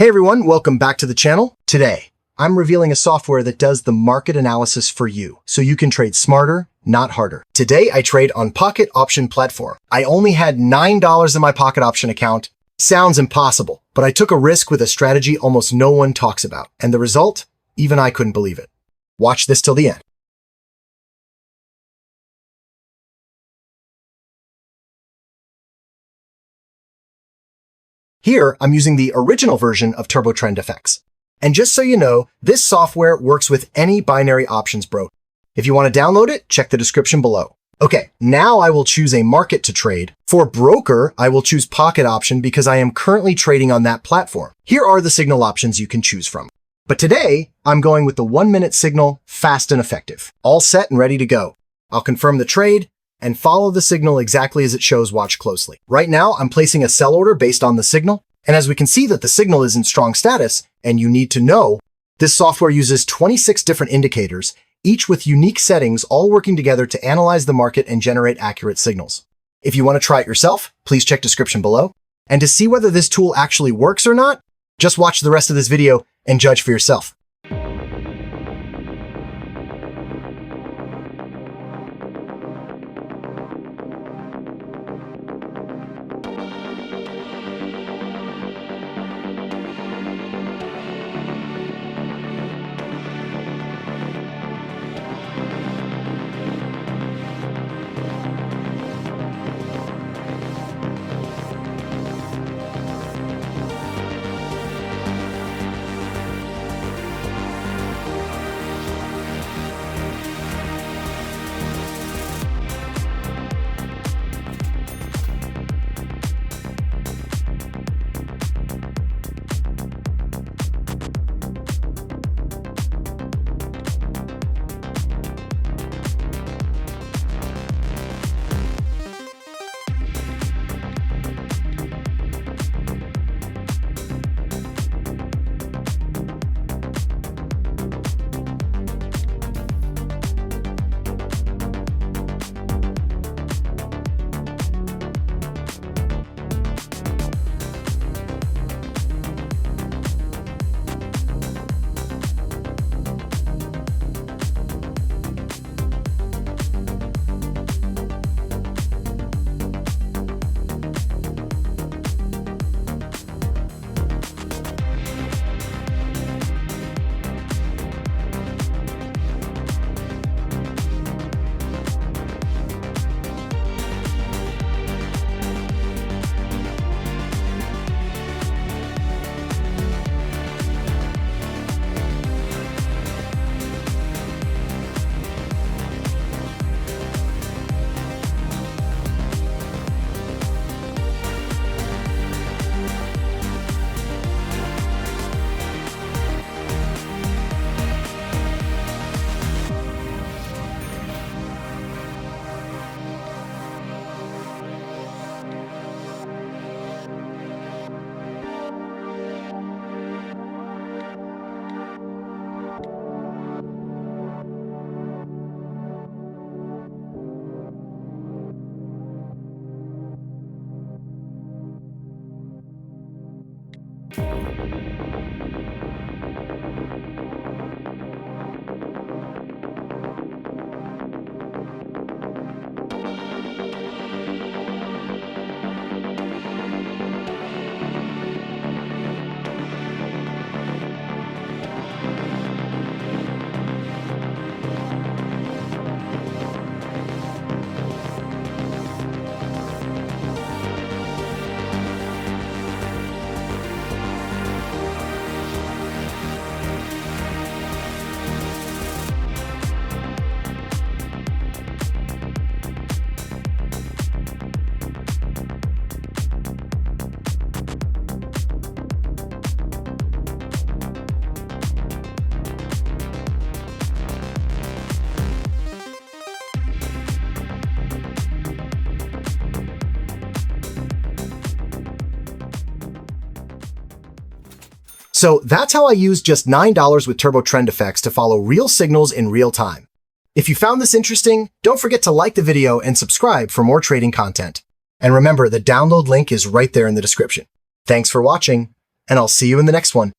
Hey everyone, welcome back to the channel. Today, I'm revealing a software that does the market analysis for you, so you can trade smarter, not harder. Today, I trade on Pocket Option Platform. I only had $9 in my Pocket Option account. Sounds impossible, but I took a risk with a strategy almost no one talks about. And the result? Even I couldn't believe it. Watch this till the end. Here, I'm using the original version of TurboTrendFX. And just so you know, this software works with any binary options broker. If you want to download it, check the description below. Okay, now I will choose a market to trade. For broker, I will choose Pocket Option because I am currently trading on that platform. Here are the signal options you can choose from. But today, I'm going with the 1-minute signal, fast and effective. All set and ready to go. I'll confirm the trade and follow the signal exactly as it shows. Watch closely. Right now, I'm placing a sell order based on the signal. And as we can see that the signal is in strong status, and you need to know, this software uses 26 different indicators, each with unique settings, all working together to analyze the market and generate accurate signals. If you want to try it yourself, please check description below. And to see whether this tool actually works or not, just watch the rest of this video and judge for yourself. So that's how I used just $9 with TurboTrendFX to follow real signals in real time. If you found this interesting, don't forget to like the video and subscribe for more trading content. And remember, the download link is right there in the description. Thanks for watching. and I'll see you in the next one.